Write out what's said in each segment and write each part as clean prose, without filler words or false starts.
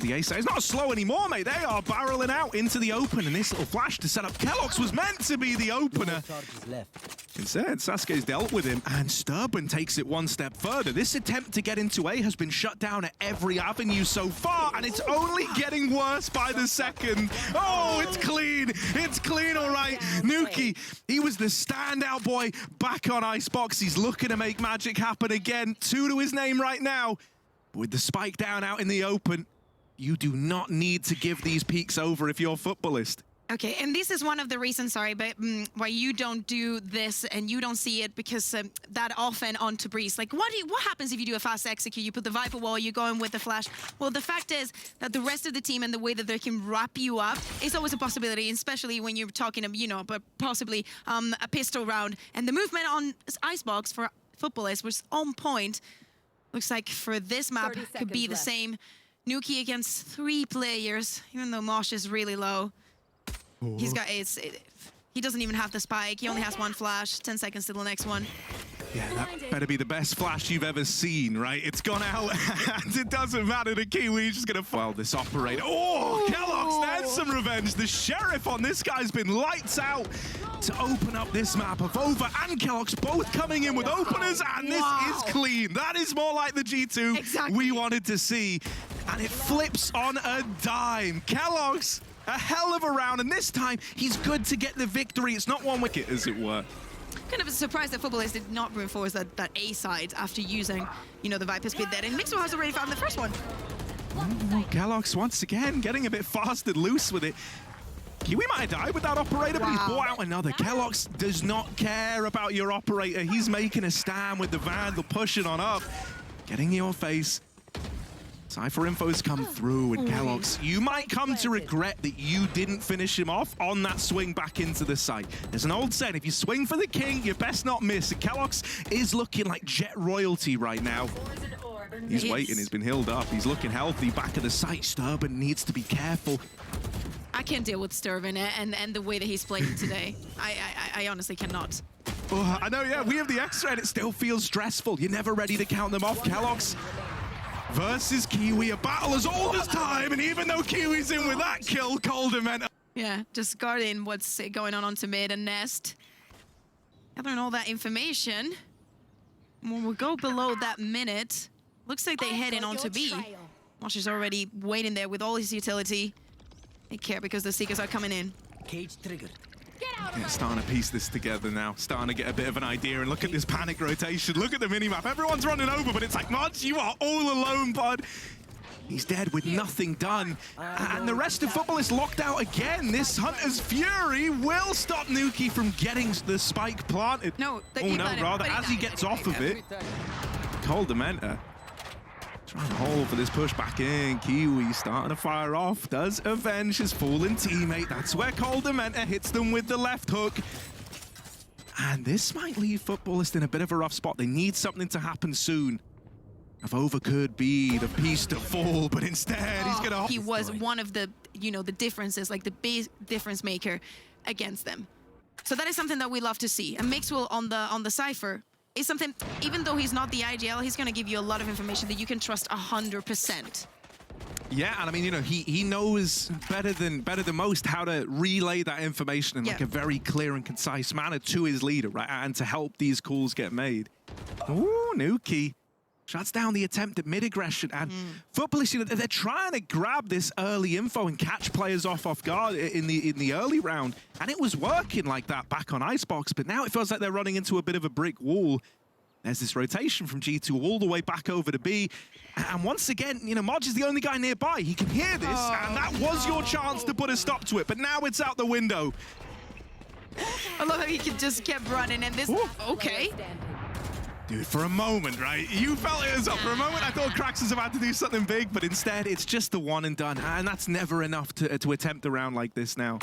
The A side is not slow anymore, mate. They are barreling out into the open, and this little flash to set up keloqz was meant to be the opener. Instead, SasuKe's dealt with him, and STERBEN takes it one step further. This attempt to get into A has been shut down at every avenue so far, and it's only getting worse by the second. Oh, it's clean. It's clean, all right. nukkye, he was the standout boy back on Icebox. He's looking to make magic happen again. 2 to his name right now. With the spike down out in the open, you do not need to give these peaks over if you're Futbolist. Okay, and this is one of the reasons, sorry, but why you don't do this and you don't see it, because that often on Tombizz. Like, what happens if you do a fast execute? You put the Viper wall, you go in with the flash. Well, the fact is that the rest of the team and the way that they can wrap you up is always a possibility, especially when you're talking, you know, but possibly a pistol round. And the movement on Icebox for Futbolist was on point. Looks like for this map could be the same. nukkye against 3 players, even though mojj is really low. He's got he doesn't even have the spike. He only has 1 flash. 10 seconds to the next one. Yeah, that better be the best flash you've ever seen, right? It's gone out, and it doesn't matter. The Kiwi is just gonna foul this operator. Oh, keloqz, there's some revenge. The sheriff on this guy's been lights out to open up this map. AvovA and keloqz both coming in with openers, and this is clean. That is more like the G2 we wanted to see, and it flips on a dime. keloqz, a hell of a round, and this time he's good to get the victory. It's not one wicket, as it were. Kind of a surprise that Futbolist did not reinforce that A side after using, you know, the Viper speed there. And mixwell has already found the first one. Oh, keloqz once again getting a bit fast and loose with it. We might have died with that operator, but he's brought out another. keloqz does not care about your operator. He's making a stand with the Vandal, pushing on up, getting in your face. Cypher info's come through, and keloqz, you might come to regret that you didn't finish him off on that swing back into the site. There's an old saying, if you swing for the king, you best not miss. And keloqz is looking like jet royalty right now. He's waiting, he's been healed up, he's looking healthy back at the site. STERBEN needs to be careful. I can't deal with STERBEN and the way that he's playing today. I honestly cannot. Oh, I know, yeah, we have the extra, and it still feels stressful. You're never ready to count them off. keloqz versus Kiwi, a battle as old as time, and even though Kiwi's in with that kill, koldamenta. Yeah, just guarding what's going on onto mid and nest. Gathering all that information. When we go below that minute, looks like they head in onto B. mojj is already waiting there with all his utility. They care because the Seekers are coming in. Cage triggered. Yeah, starting to piece this together now, starting to get a bit of an idea, and look at this panic rotation, look at the minimap, everyone's running over, but it's like, mojj, you are all alone, bud. He's dead with nothing done, and the rest of Futbolist locked out again. This Hunter's Fury will stop nukkye from getting the spike planted. No, rather, as he gets off of it, koldamenta trying to hold for this push back in. Kiwi starting to fire off, does avenge his fallen teammate. That's where koldamenta hits them with the left hook. And this might leave Futbolist in a bit of a rough spot. They need something to happen soon. AvovA could be the piece to fall, but instead he's gonna... He was one of the, you know, the differences, like the big difference maker against them. So that is something that we love to see. And mixwell on the Cypher is something, even though he's not the IGL, he's going to give you a lot of information that you can trust 100%. Yeah, and I mean, you know, he knows better than most how to relay that information in like a very clear and concise manner to his leader, right? And to help these calls get made. Ooh, nukkye shuts down the attempt at mid-aggression, and Futbolist, you know, they're trying to grab this early info and catch players off guard in the early round, and it was working like that back on Icebox, but now it feels like they're running into a bit of a brick wall. There's this rotation from G2 all the way back over to B, and once again, you know, mojj is the only guy nearby. He can hear this, and that was your chance to put a stop to it, but now it's out the window. I love how he just kept running, and this... Okay. Dude, for a moment, right? You felt it was up. For a moment, I thought qRaxs was about to do something big, but instead, it's just the one and done. And that's never enough to attempt a round like this now.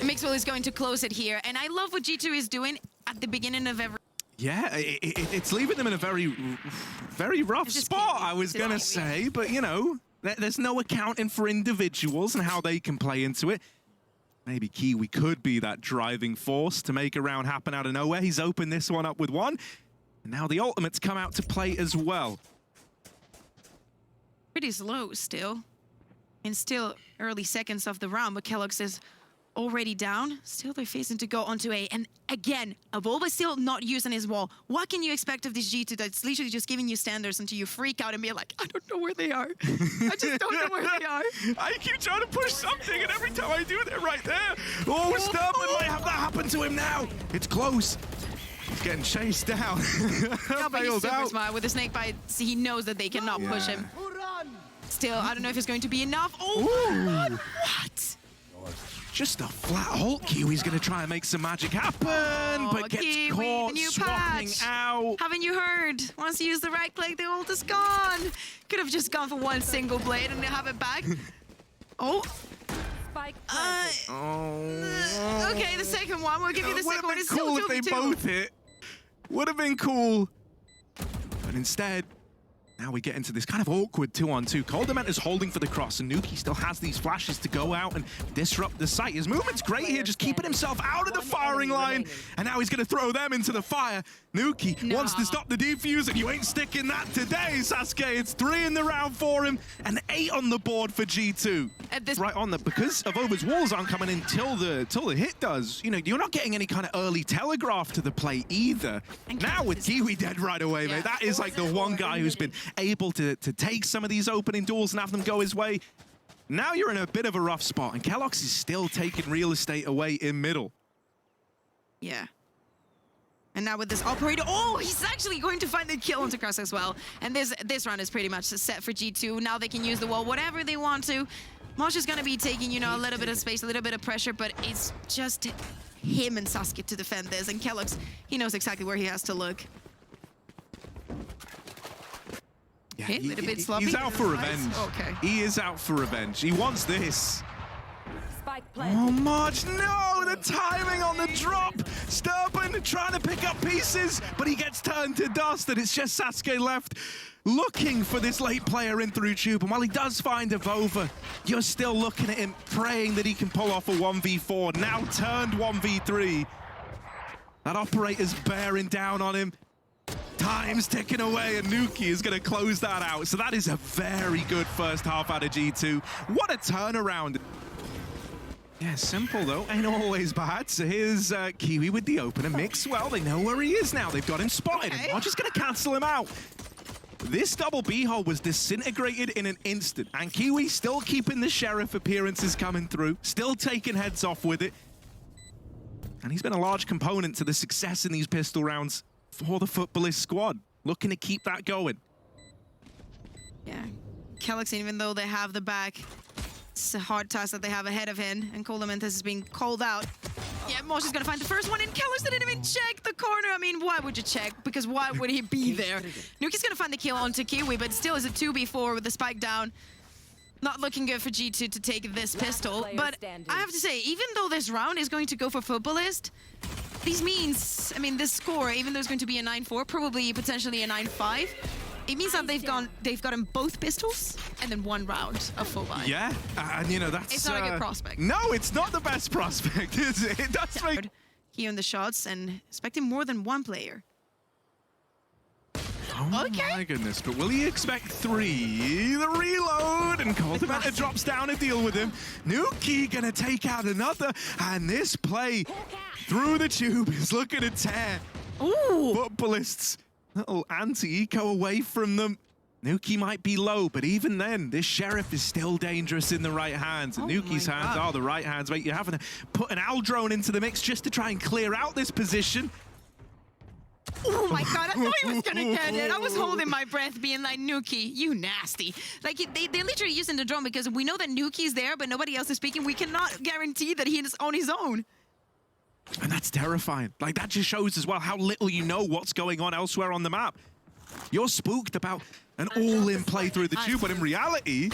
mixwell is going to close it here. And I love what G2 is doing at the beginning of every... Yeah, it's leaving them in a very rough spot, I was going to say. But, you know, there's no accounting for individuals and how they can play into it. Maybe Kiwi could be that driving force to make a round happen out of nowhere. He's opened this one up with one. And now the ultimates come out to play as well. pretty slow still. And still early seconds of the round, but keloqz is already down. Still they're facing to go onto A. And again, AvovA still not using his wall. What can you expect of this G2 that's literally just giving you standards until you freak out and be like, I don't know where they are. I just don't know where they are. I keep trying to push something, and every time I do, they're right there. Oh, STERBEN might have that happen to him now. It's close. He's getting chased down. Yeah, but he's Bailed super out. smart. With the snake bite, he knows that they cannot push him. Still, I don't know if it's going to be enough. Oh my God, what? Just a flat halt. Kiwi's going to try and make some magic happen, but gets Kiwi, caught the new swapping patch. out. Haven't you heard? Once you use the right click, the ult is gone. Could have just gone for one single blade and have it back. Oh. Okay, the second one. We'll give you the second one. It's cool still if they 2v2. both hit. Would have been cool. But instead, now we get into this kind of awkward 2-on-2. koldamenta is holding for the cross, and nukkye still has these flashes to go out and disrupt the site. His movement's great here, just keeping himself out of the firing line. And now he's going to throw them into the fire. nukkye wants to stop the defuse, and you ain't sticking that today, SasuKe. It's 3 in the round for him, and 8 on the board for G2. Right on the, because AvovA's walls aren't coming in till the hit does. You know, you're not getting any kind of early telegraph to the play either. And now with Kiwi dead right away, mate, that is like the one guy who's been able to take some of these opening duels and have them go his way. Now you're in a bit of a rough spot, and keloqz is still taking real estate away in middle. Yeah. And now with this operator, oh, he's actually going to find the kill onto qRaxs as well. And this round is pretty much set for G2. Now they can use the wall whatever they want to. mojj is going to be taking, you know, a little bit of space, a little bit of pressure, but it's just him and SasuKe to defend this. And keloqz, he knows exactly where he has to look. Yeah, a little bit sloppy. He's out for revenge. Okay. He is out for revenge. He wants this. Oh, mojj, no! The timing on the drop! STERBEN trying to pick up pieces, but he gets turned to dust, and it's just SasuKe left looking for this late player in through tube. And while he does find AvovA, you're still looking at him, praying that he can pull off a 1v4, now turned 1v3. That operator's bearing down on him. Time's ticking away, and nukkye is going to close that out. So that is a very good first half out of G2. What a turnaround. Yeah, simple though, ain't always bad. So here's Kiwi with the opener. mixwell, they know where he is now. They've got him spotted, and mojj is going to cancel him out. This double B hole was disintegrated in an instant, and Kiwi still keeping the sheriff appearances coming through, still taking heads off with it. And he's been a large component to the success in these pistol rounds for the Futbolist squad, looking to keep that going. Yeah, keloqz, even though they have the back, it's a hard task that they have ahead of him, and koldamenta is being called out. Yeah, mojj is gonna find the first one, and keloqz didn't even check the corner. I mean, why would you check? Because why would he be there? nukkye's gonna find the kill onto Kiwi, but still is a 2v4 with the spike down. Not looking good for G2 to take this pistol, but I have to say, even though this round is going to go for Futbolist, these means, I mean, this score, even though it's going to be a 9-4, probably potentially a 9-5, it means that they've gotten both pistols and then one round of full buy. Yeah, and you know, that's... It's not a good prospect. No, it's not the best prospect, is it? It does make... He on the shots and expecting more than one player. Oh okay. My goodness, but will he expect 3? The reload, and koldamenta drops down to deal with him. nukkye gonna take out another, and this play through the tube is looking to tear. Ooh! Futbolists, little anti-eco away from them. nukkye might be low, but even then, this sheriff is still dangerous in the right hands. And nukkye's hands are the right hands. Mate, you're having to put an owl drone into the mix just to try and clear out this position. Oh my god, I thought he was gonna get it. I was holding my breath being like, nukkye, you nasty. Like, they're literally using the drone because we know that nukkye's there, but nobody else is speaking. We cannot guarantee that he is on his own. And that's terrifying. Like, that just shows as well how little you know what's going on elsewhere on the map. You're spooked about an all-in play through the tube, but in reality,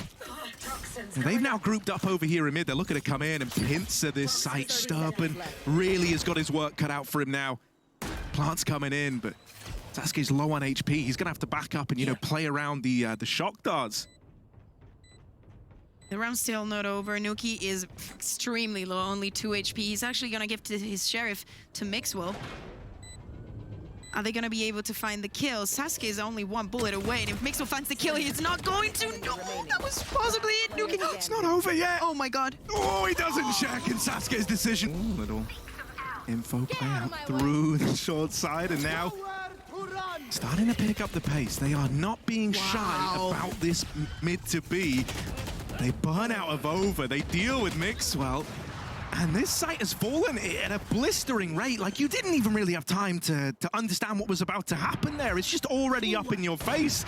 they've now grouped up over here in mid. They're looking to come in and pincer this site. STERBEN really has got his work cut out for him now. Plant's coming in, but SasuKe's low on HP. He's going to have to back up and, you know, play around the shock darts. The round's still not over. nukkye is extremely low, only 2 HP. He's actually going to give to his sheriff to mixwell. Are they going to be able to find the kill? SasuKe is only one bullet away, and if mixwell finds the kill, he's not going to. No, that was possibly it. Nuki. It's not over yet. Oh my god. Oh, he doesn't check, and SasuKe's decision. Ooh, little info play out through the short side, and now starting to pick up the pace. They are not being shy about this mid to B. They burn out AvovA. They deal with mixwell. And this site has fallen at a blistering rate. Like, you didn't even really have time to understand what was about to happen there. It's just already up in your face.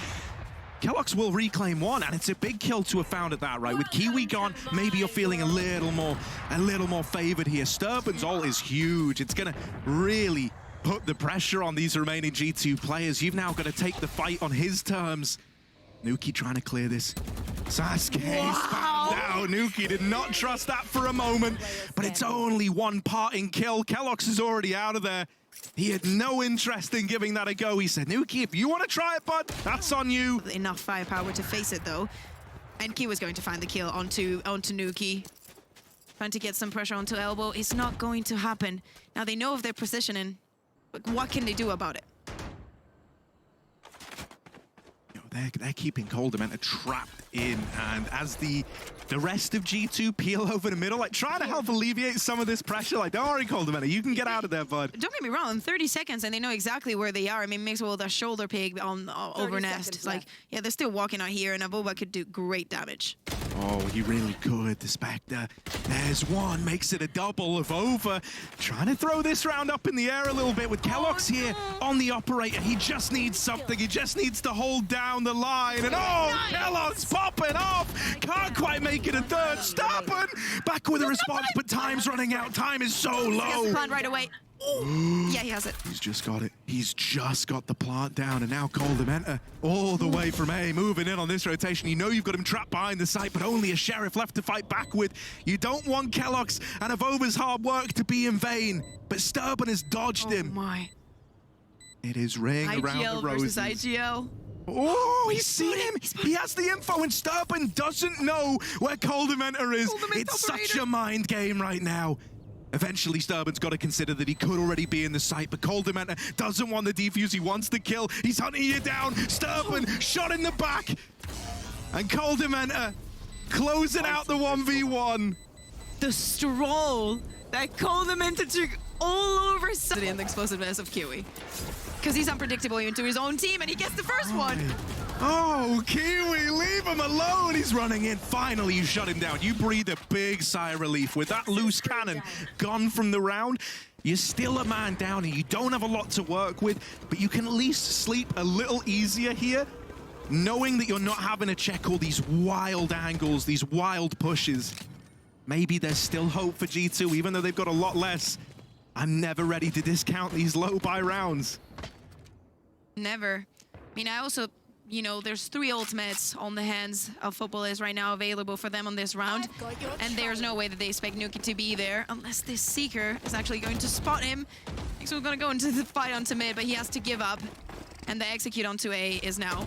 keloqz will reclaim one, and it's a big kill to have found at that, right? With Kiwi gone, maybe you're feeling a little more favored here. STERBEN's ult is huge. It's gonna really put the pressure on these remaining G2 players. You've now got to take the fight on his terms. Nukkye trying to clear this. SasuKe found out. Nukkye did not trust that for a moment, but it's only one parting kill. keloqz is already out of there. He had no interest in giving that a go. He said, Nukkye, if you want to try it, bud, that's on you. Enough firepower to face it, though. And Ki was going to find the kill onto Nukkye. Trying to get some pressure onto elbow. It's not going to happen. Now, they know of their positioning, but what can they do about it? They're keeping koldamenta trapped in, and as the rest of G2 peel over the middle, like trying to help alleviate some of this pressure. Like, don't worry, koldamenta, you can get out of there, bud. Don't get me wrong, 30 seconds and they know exactly where they are. I mean, mixwell with a shoulder pig on over nest. Like, yeah, they're still walking out here, and AvovA could do great damage. Oh, he really could, the Spectre. There's one, makes it a double. AvovA trying to throw this round up in the air a little bit with keloqz here on the operator. He just needs something. He just needs to hold down the line. And keloqz popping off. Can't quite make it a third. STERBEN back with a response, but time's running out. Time is so low. He has the plan right away. Yeah, he has it. He's just got it. He's just got the plant down, and now koldamenta all the way from A, moving in on this rotation. You know you've got him trapped behind the site, but only a sheriff left to fight back with. You don't want keloqz and AvovA's hard work to be in vain, but STERBEN has dodged him. Oh my. It is ring around the roses. Versus IGL. Oh, he's seen him. He has the info, and STERBEN doesn't know where koldamenta is. It's such a mind game right now. Eventually, STERBEN's got to consider that he could already be in the site, but koldamenta doesn't want the defuse. He wants the kill. He's hunting you down. STERBEN shot in the back. And koldamenta closing out the 1v1. The stroll that koldamenta took all over in the explosiveness of Kiwi. Because he's unpredictable even to his own team, and he gets the first one. Oh, Kiwi, leave him alone. He's running in. Finally, you shut him down. You breathe a big sigh of relief. With that loose cannon gone from the round, you're still a man down, and you don't have a lot to work with, but you can at least sleep a little easier here, knowing that you're not having to check all these wild angles, these wild pushes. Maybe there's still hope for G2, even though they've got a lot less. I'm never ready to discount these low buy rounds. Never. I mean, I also... You know, there's 3 ultimates on the hands of Futbolist right now available for them on this round. And there's no way that they expect Nukkye to be there unless this Seeker is actually going to spot him. So we're going to go into the fight onto mid, but he has to give up. And the execute onto A is now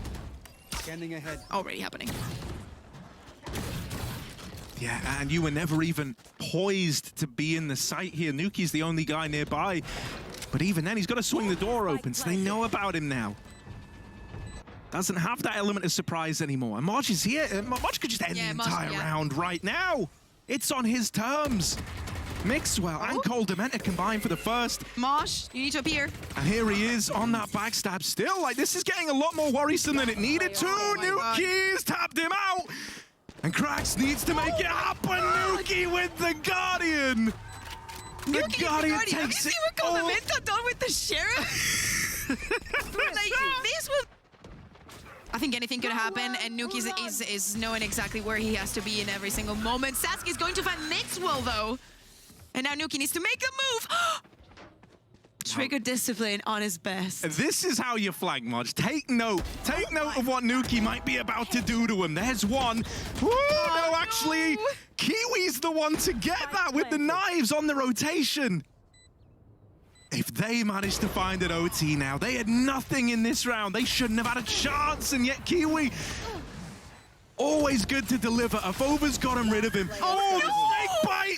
scanning ahead. Already happening. Yeah, and you were never even poised to be in the site here. Nukkye's the only guy nearby. But even then, he's got to swing the door open, so they know about him now. Doesn't have that element of surprise anymore. And mojj is here. mojj could just end the entire round right now. It's on his terms. Mixwell and koldamenta combined for the first. mojj, you need to appear. And here he is on that backstab still. Like, this is getting a lot more worrisome than it needed to. Nukkye's tapped him out. And qRaxs needs to make it happen. Nukkye with the Guardian. The Guardian takes it. Have you seen what koldamenta done with the sheriff? Like, this was... I think anything could happen, and Nukkye is knowing exactly where he has to be in every single moment. SasuKe is going to find mixwell, though. And now Nukkye needs to make a move. Trigger discipline on his best. This is how you flank, mojj. Take note. Take note of what Nukkye might be about to do to him. There's one. Woo, no, actually, Kiwi's the one to get that with the knives on the rotation. If they managed to find an OT now, they had nothing in this round. They shouldn't have had a chance, and yet Kiwi, always good to deliver. AvovA's gotten rid of him. Oh, the snake bite!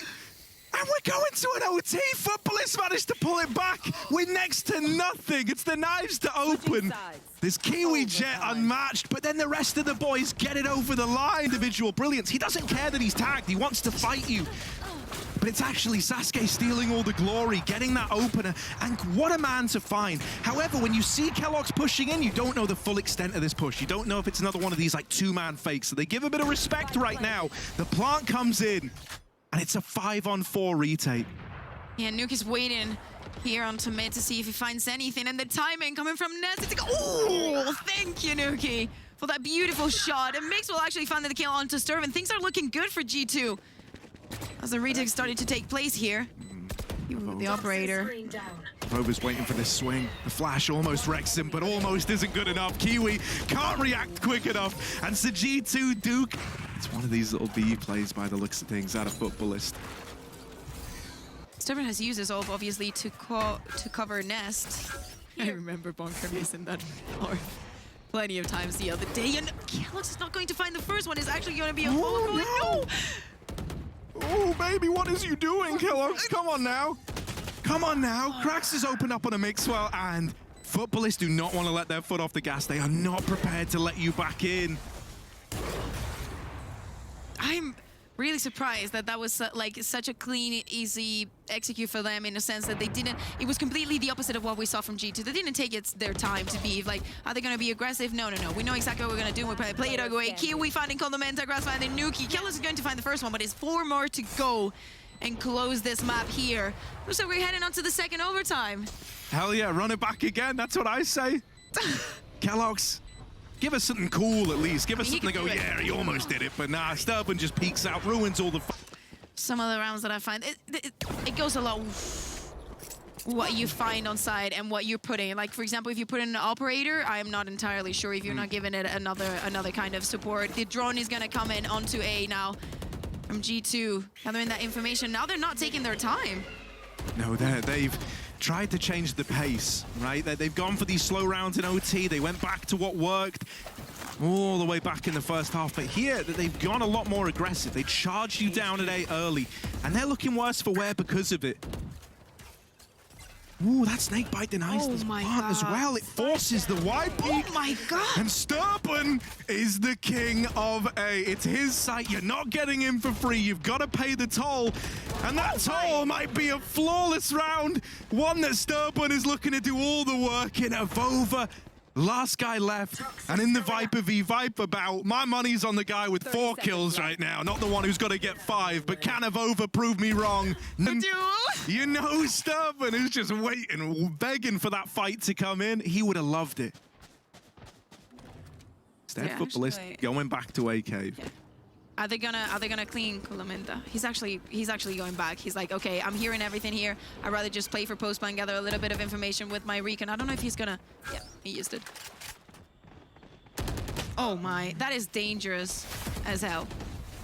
And we're going to an OT. Futbolist managed to pull it back with next to nothing. It's the knives to open. This Kiwi Jet unmatched, but then the rest of the boys get it over the line. Individual brilliance. He doesn't care that he's tagged. He wants to fight you. But it's actually SasuKe stealing all the glory, getting that opener, and what a man to find. However, when you see keloqz pushing in, you don't know the full extent of this push. You don't know if it's another one of these like two-man fakes. So they give a bit of respect right now. The plant comes in, and it's a 5-on-4 retake. Yeah, Nuke is waiting here onto mid to see if he finds anything, and the timing coming from Ness. It's like, oh, thank you, Nuki, for that beautiful shot. And Mix will actually find the kill onto STERBEN. Things are looking good for G2 as the retake started to take place here. The operator. AvovA's waiting for this swing. The flash almost wrecks him, but almost isn't good enough. Kiwi can't react quick enough. And so G2 Duke. It's one of these little B plays by the looks of things out of Futbolist. STERBEN has used his ult, obviously, to cover Nest. I remember Bonker missing that part plenty of times the other day. And keloqz is not going to find the first one. It's actually going to be a follow. No! Oh, baby, what is you doing, keloqz? Come on now. Come on now. qRaxs is opened up on a mixwell, and Futbolists do not want to let their foot off the gas. They are not prepared to let you back in. I'm really surprised that that was like such a clean, easy execute for them, in a sense that they didn't. It was completely the opposite of what we saw from G2. They didn't take their time to be like, are they going to be aggressive? No, no, no. We know exactly what we're going to do. We're going to play it our way. Kiwi finding koldamenta, Grass finding nukkye. keloqz is going to find the first one, but it's 4 more to go and close this map here. Looks like we're heading on to the second overtime. Hell yeah, run it back again. That's what I say. keloqz. Give us something cool at least. Give us something to go, yeah, he almost did it. But nah, STERBEN just peeks out, ruins all the some of the rounds that I find, it goes a lot what you find on side and what you're putting. Like, for example, if you put in an operator, I am not entirely sure if you're not giving it another kind of support. The drone is going to come in onto A now from G2, gathering that information. Now they're not taking their time. No, they've tried to change the pace, right? They've gone for these slow rounds in OT. They went back to what worked all the way back in the first half. But here, they've gone a lot more aggressive. They charged you down at A early, and they're looking worse for wear because of it. Ooh, that snake bite denies this plant as well. It forces the wide peak. Oh my god! And STERBEN is the king of A. It's his site. You're not getting him for free. You've got to pay the toll. And that toll might be a flawless round. One that STERBEN is looking to do all the work in. AvovA, last guy left. And in the Viper v Viper bout, my money's on the guy with 4 kills right now. Not the one who's got to get 5. But can AvovA prove me wrong? You know STERBEN is just waiting, begging for that fight to come in. He would have loved it. Instead, Futbolist going back to A cave. Yeah. Are they gonna clean koldamenta? He's actually going back. He's like, okay, I'm hearing everything here. I'd rather just play for post-plan, gather a little bit of information with my recon. I don't know if he's gonna. Yeah, he used it. Oh my, that is dangerous as hell.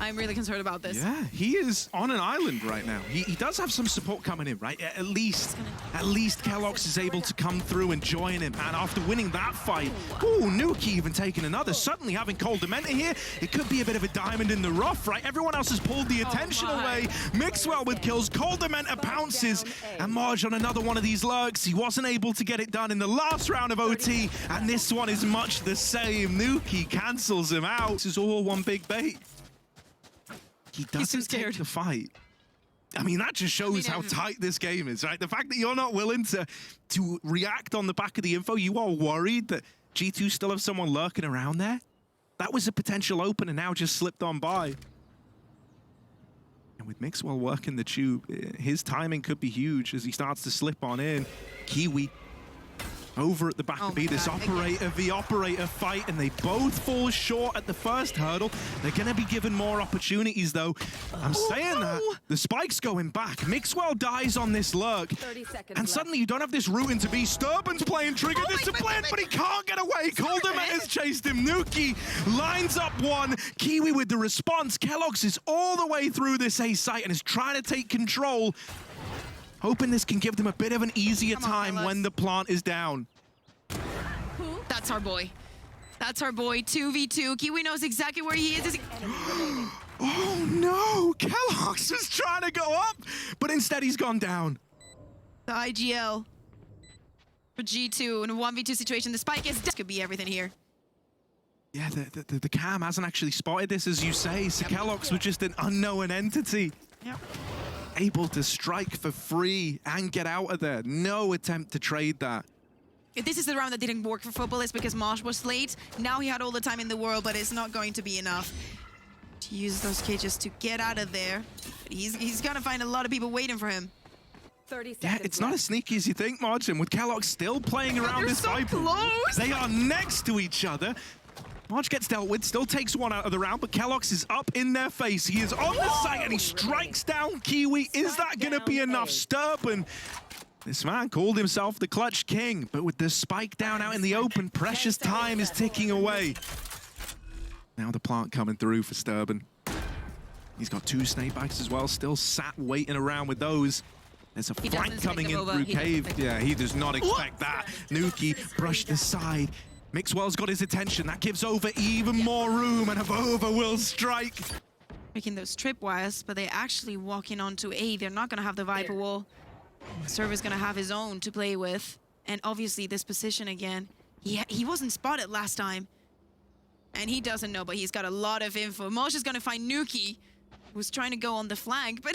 I'm really concerned about this. Yeah, he is on an island right now. He does have some support coming in, right? At least keloqz is able to come through and join him. And after winning that fight, ooh, nukkye even taking another. Suddenly having koldamenta here, it could be a bit of a diamond in the rough, right? Everyone else has pulled the attention away. Mixwell with kills, koldamenta pounces, and mojj on another one of these lurks. He wasn't able to get it done in the last round of OT, and this one is much the same. Nukkye cancels him out. This is all one big bait. He doesn't take the fight. I mean, that just shows how tight this game is, right? The fact that you're not willing to react on the back of the info, you are worried that G2 still have someone lurking around there? That was a potential opener, now just slipped on by. And with mixwell working the tube, his timing could be huge as he starts to slip on in. Kiwi over at the back of B, this operator v operator fight, and they both fall short at the first hurdle. They're going to be given more opportunities, though. I'm saying that. The spike's going back. Mixwell dies on this lurk. And suddenly you don't have this route into B. STERBEN's playing trigger discipline, but he can't get away. koldamenta's chased him. Nukkye lines up one. Kiwi with the response. keloqz is all the way through this A site and is trying to take control. Hoping this can give them a bit of an easier time when the plant is down. That's our boy. That's our boy. 2v2. Kiwi knows exactly where he is. Oh no! keloqz keloqz was trying to go up, but instead he's gone down. The IGL for G2 in a 1v2 situation. The spike is... This could be everything here. Yeah, the cam hasn't actually spotted this, as you say. So keloqz was just an unknown entity. Yep. Able to strike for free and get out of there. No attempt to trade that. This is the round that didn't work for Futbolist because mojj was late. Now he had all the time in the world, but it's not going to be enough to use those cages to get out of there. He's gonna find a lot of people waiting for him. 30 seconds Yeah, it's not as sneaky as you think, Mojj. And with keloqz still playing around this so Viper, close. they are next to each other. Mojj gets dealt with, still takes one out of the round, but keloqz is up in their face. He is on the site and he strikes down Kiwi. Is that going to be enough? STERBEN, this man called himself the clutch king, but with the spike down out in the open, precious time is ticking away. Now the plant coming through for STERBEN. He's got 2 snake bites as well, still sat waiting around with those. There's a flank coming in through cave. Yeah, he does not expect that. Nukkye brushed aside. mixwell's got his attention. That gives Over even more room, and AvovA will strike. Making those tripwires, but they're actually walking onto A. They're not going to have the Viper wall. Server's going to have his own to play with. And obviously this position again. He wasn't spotted last time. And he doesn't know, but he's got a lot of info. mojj is going to find Nukkye, who's trying to go on the flank, but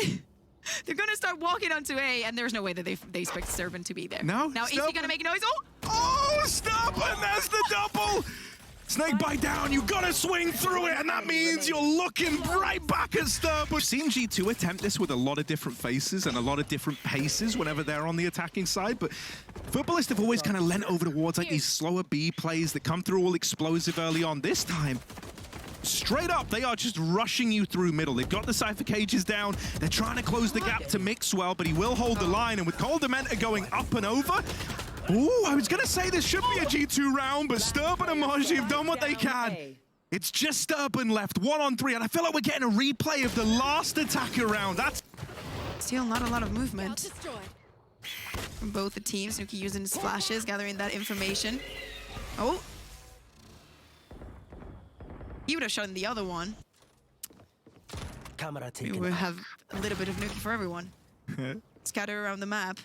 they're going to start walking onto A, and there's no way that they expect STERBEN to be there. No, now, is he going to make a noise? Oh, STERBEN, there's the double! Snake bite down, you gotta swing through it, and that means you're looking right back at STERBEN. We've seen G2 attempt this with a lot of different faces and a lot of different paces whenever they're on the attacking side, but Futbolist have always kind of lent over towards like these slower B plays that come through all explosive early on. This time, straight up, they are just rushing you through middle. They've got the Cypher cages down. They're trying to close the gap to mixwell, but he will hold the line, and with koldamenta going up and over, ooh, I was going to say this should be a G2 round, but STERBEN and mojj have done what they can. It's just STERBEN left, 1-on-3, and I feel like we're getting a replay of the last attacker round. That's still not a lot of movement from both the teams. Nukkye using his flashes, gathering that information. Oh. He would have shown the other one. We would have a little bit of Nukkye for everyone. Scatter around the map.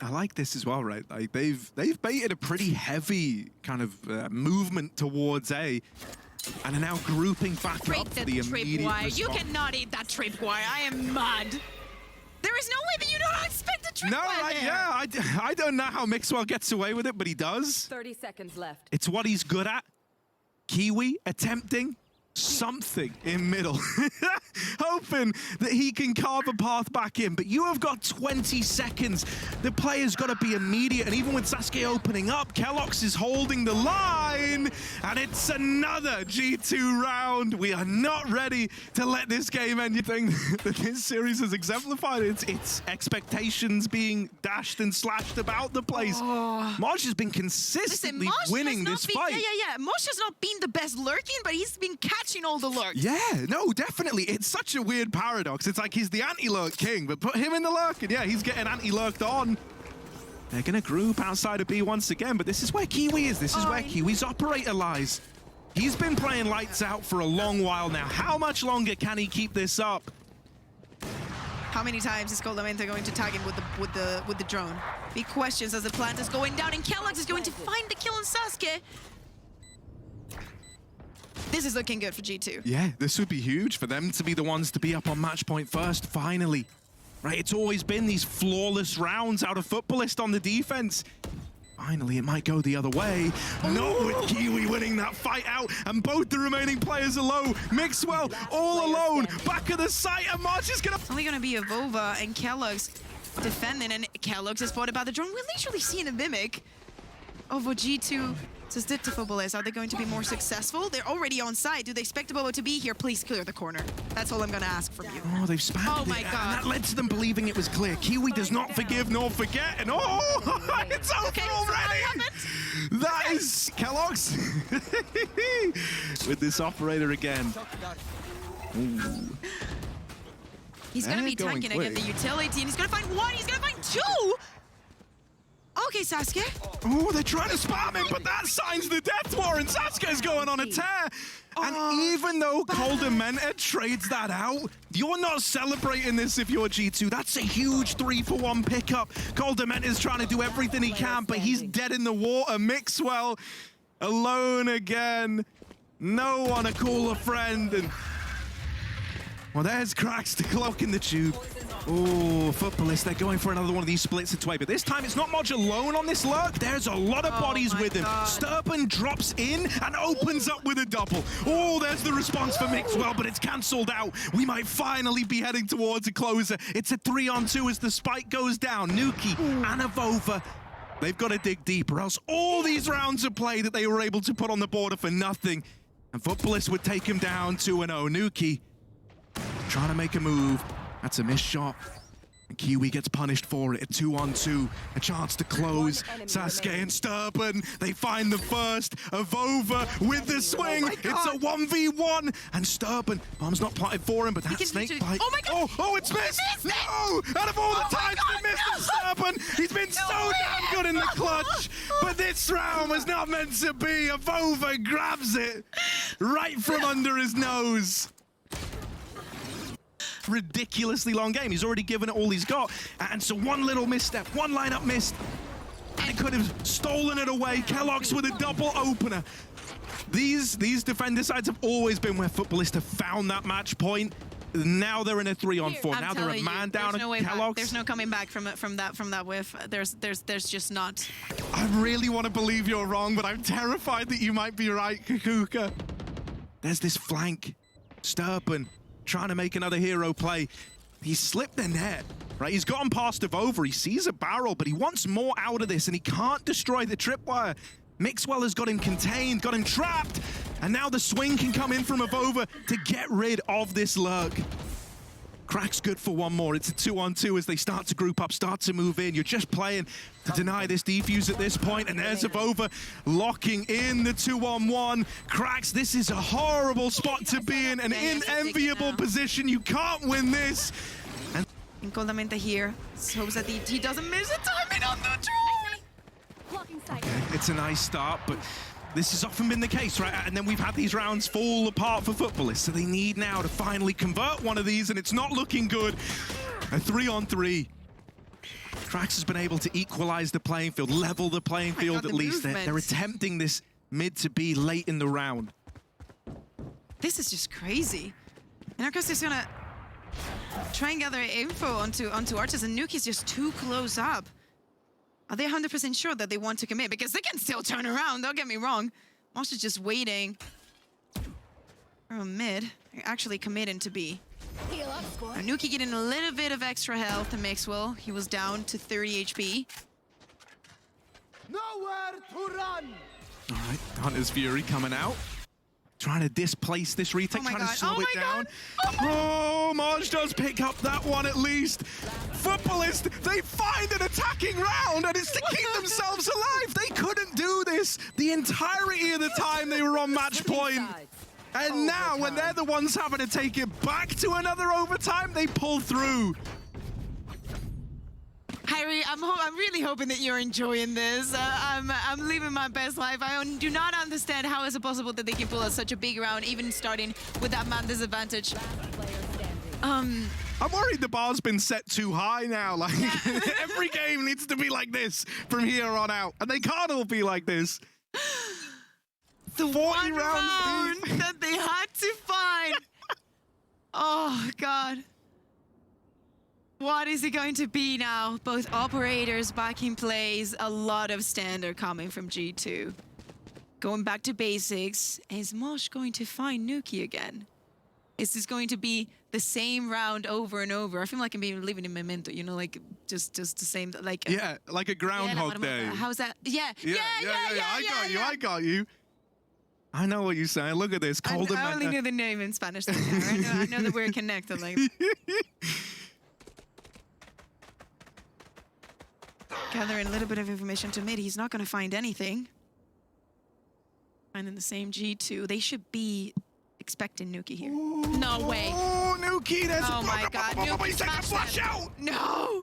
I like this as well, right? Like they've baited a pretty heavy kind of movement towards A, and are now grouping back up for the immediate response. You cannot eat that tripwire. I am mad. There is no way that you don't expect a tripwire. No, yeah, I don't know how mixwell gets away with it, but he does. 30 seconds left. It's what he's good at. Kiwi attempting something in middle, hoping that he can carve a path back in, but you have got 20 seconds. The player's got to be immediate, and even with SasuKe opening up, keloqz is holding the line, and it's another G2 round. We are not ready to let this game end. You think that this series has exemplified its expectations being dashed and slashed about the place. mojj has been consistently winning this fight. Yeah. mojj has not been the best lurking, but he's been catching all the lurks. Yeah, no, definitely. It's such a weird paradox. It's like he's the anti-lurk king, but put him in the lurk, and yeah, he's getting anti-lurked on. They're going to group outside of B once again, but this is where Kiwi is. This is where Kiwi's operator lies. He's been playing lights out for a long while now. How much longer can he keep this up? How many times is koldamenta going to tag him with the drone? Big questions as the plant is going down, and keloqz is going to find the kill on SasuKe. This is looking good for G2. Yeah, this would be huge for them to be the ones to be up on match point first, finally. Right, it's always been these flawless rounds out of Futbolist on the defense. Finally, it might go the other way. Not with Kiwi winning that fight out, and both the remaining players are low. mixwell all alone, back of the site, and mojj is gonna... It's only gonna be AvovA and keloqz defending, and keloqz is spotted by the drone. We're literally seeing a mimic of what G2 just did to Futbolist. Are they going to be more successful? They're already on site. Do they expect AvovA to be here? Please clear the corner. That's all I'm gonna ask from you. Oh, they've spammed Oh my it, God. and that led to them believing it was clear. Kiwi does not forgive nor forget, and it's over already! That is keloqz with this operator again. Ooh. He's gonna be tanking against the utility, and he's gonna find one, he's gonna find two! Okay, SasuKe. Oh, they're trying to spam him, but that signs the death warrant. SasuKe's going on a tear. And even though koldamenta trades that out, you're not celebrating this if you're G2. That's a huge 3-for-1 pickup. koldamenta's trying to do everything he can, but he's dead in the water. Mixwell alone again. No one to call a friend. And well, there's qRaxs to clock in the tube. Oh, Futbolist, they're going for another one of these splits into A, but this time it's not mojj alone on this lurk. There's a lot of bodies with him. STERBEN drops in and opens up with a double. Oh, there's the response for Mixwell, but it's cancelled out. We might finally be heading towards a closer. It's a 3-on-2 as the spike goes down. nukkye and AvovA. They've got to dig deeper, else all these rounds of play that they were able to put on the border for nothing. And Futbolist would take him down 2-0. nukkye trying to make a move. That's a missed shot. And Kiwi gets punished for it. A 2-on-2. A chance to close. SasuKe and STERBEN. They find the first. AvovA with the swing. It's a 1v1. And STERBEN. Bomb's not plotted for him, but that snake bite. Oh my god! Oh, it's missed! No! Out of all the times they missed STERBEN, he's been so damn good in the clutch. But this round was not meant to be. AvovA grabs it right from under his nose. Ridiculously long game. He's already given it all he's got, and so one little misstep, one lineup missed, and it could have stolen it away. keloqz with a double opener. These defender sides have always been where Futbolist have found that match point. Now they're in a 3-on-4. Now they're a man down on keloqz. There's no coming back from that whiff. There's just not. I really want to believe you're wrong, but I'm terrified that you might be right, Kakuka. There's this flank. STERBEN trying to make another hero play. He slipped the net, right? He's gotten past AvovA. He sees a barrel, but he wants more out of this, and he can't destroy the tripwire. Mixwell has got him contained, got him trapped, and now the swing can come in from AvovA to get rid of this lurk. qRaxs good for one more. It's a 2-on-2 as they start to group up, start to move in. You're just playing to deny this defuse at this point, and there's AvovA locking in the 2-on-1. qRaxs, this is a horrible spot to be in, an unenviable position. You can't win this. And koldamenta here hopes that he doesn't miss the timing on the draw. Okay, it's a nice start, but this has often been the case, right? And then we've had these rounds fall apart for Futbolist, so they need now to finally convert one of these, and it's not looking good. A 3-on-3. qRaxs has been able to equalize the playing field, level the playing field at least. They're attempting this mid to B late in the round. This is just crazy. And of course, he's gonna try and gather info onto Arches, and nukkye's just too close up. Are they 100% sure that they want to commit? Because they can still turn around, don't get me wrong. mojj is just waiting from mid. They're actually committing to B. Now, nukkye getting a little bit of extra health to Mixwell. He was down to 30 HP. Nowhere to run! All right, Hunter's Fury coming out. Trying to displace this retake, trying to slow it down. Oh, mojj does pick up that one at least. Futbolist, they find an attacking round, and it's to keep themselves alive. They couldn't do this the entirety of the time they were on match point. And now, when they're the ones having to take it back to another overtime, they pull through. Harry, I'm really hoping that you're enjoying this. I'm living my best life. I do not understand how is it possible that they can pull out such a big round, even starting with that man disadvantage. I'm worried the bar's been set too high now. Like every game needs to be like this from here on out, and they can't all be like this. The 40 one round deep. that they had to find. Oh God. What is it going to be now? Both operators back in place, a lot of standard coming from G2. Going back to basics, is mojj going to find nukkye again? Is this going to be the same round over and over? I feel like I'm living in Memento, you know, like just the same, like... Yeah, like a Groundhog Day. How's that? Yeah. I got you. I know what you're saying. Look at this. I only knew the name in Spanish. I know that we're connected. Like. Gathering a little bit of information to mid. He's not going to find anything. And in the same G2, they should be expecting nukkye here. Ooh. No way. Oh, nukkye. There's oh my God. He's taking a flash out. No.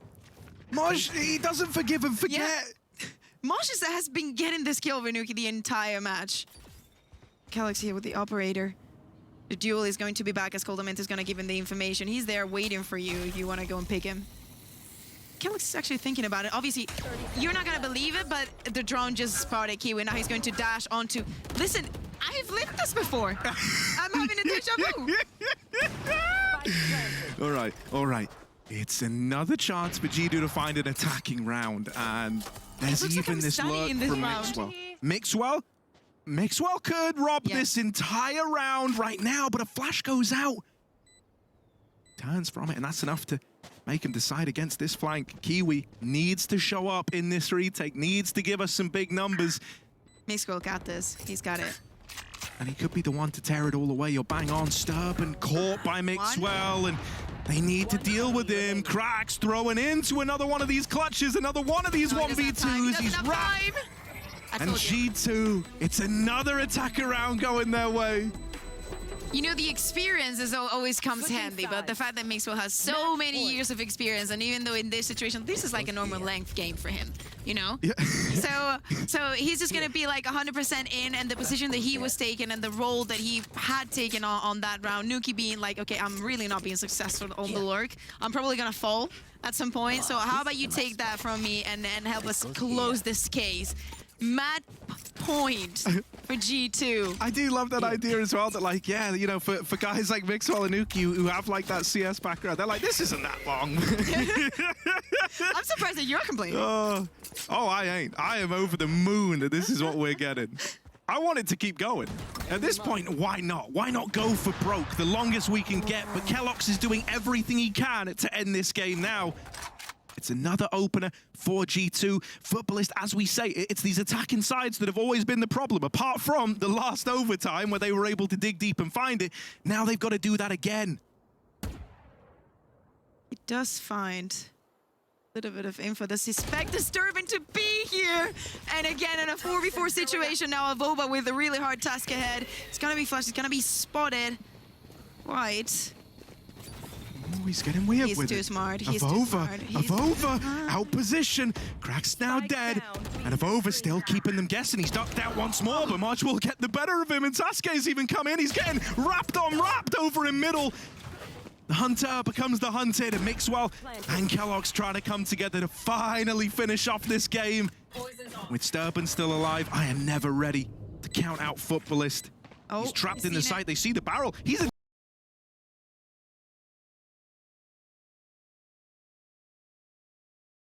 mojj, he doesn't forgive and forget. Yeah. mojj has been getting this kill over nukkye the entire match. keloqz here with the operator. The duel is going to be back as koldamenta is going to give him the information. He's there waiting for you if you want to go and pick him. keloqz is actually thinking about it. Obviously, you're not going to believe it, but the drone just spotted Kiwi. Now he's going to dash onto... Listen, I've lived this before. I'm having a deja vu. All right. It's another chance for G2 to find an attacking round, and there's looks like even I'm this lurk studying this from round. mixwell. Mixwell could rob Yeah. this entire round right now, but a flash goes out. Turns from it, and that's enough to make him decide against this flank. Kiwi needs to show up in this retake, needs to give us some big numbers. mixwell got this. He's got it. And he could be the one to tear it all away. You're bang on. STERBEN caught by mixwell, and they need to deal with him. qRaxs throwing into another one of these clutches, another one of these No, he doesn't have time. He 1v2s. doesn't He's have wrapped. time. I And told you. G2, it's another attack around going their way. You know, the experience is always comes Switching handy, but the sides. fact that mixwell has so many years of experience, and even though in this situation, this is like a normal length game for him, you know? Yeah. So he's just gonna be like 100% in, and the position that he was taking and the role that he had taken on that round, nukkye being like, okay, I'm really not being successful on the lurk. I'm probably gonna fall at some point. So how about you take that from me and help us close this case? Mad point for G2. I do love that idea as well, that like, yeah, you know, for guys like mixwell and nukkye who have like that CS background, they're like, this isn't that long. I'm surprised that you're complaining. Oh, I ain't. I am over the moon that this is what we're getting. I want it to keep going. At this point, why not? Why not go for broke? The longest we can get, but keloqz is doing everything he can to end this game now. It's another opener for G2. Futbolist, as we say, it's these attacking sides that have always been the problem. Apart from the last overtime where they were able to dig deep and find it, now they've got to do that again. He does find a little bit of info. They suspect the STERBEN to be here. And again, in a 4v4 situation now, AvovA with a really hard task ahead. It's gonna be flashed, it's gonna be spotted. Right. Oh, he's getting weird He's with too it. smart. He's too AvovA, smart. He's too AvovA, smart. out position. qRaxs now Spike dead. down. And AvovA still keeping them guessing. He's ducked out once more, but mojj will get the better of him. And SasuKe's even come in. He's getting wrapped over in middle. The hunter becomes the hunted, and mixwell and keloqz trying to come together to finally finish off this game. With STERBEN still alive, I am never ready to count out Futbolist. Oh, He's trapped you in the seen it? site. They see the barrel. He's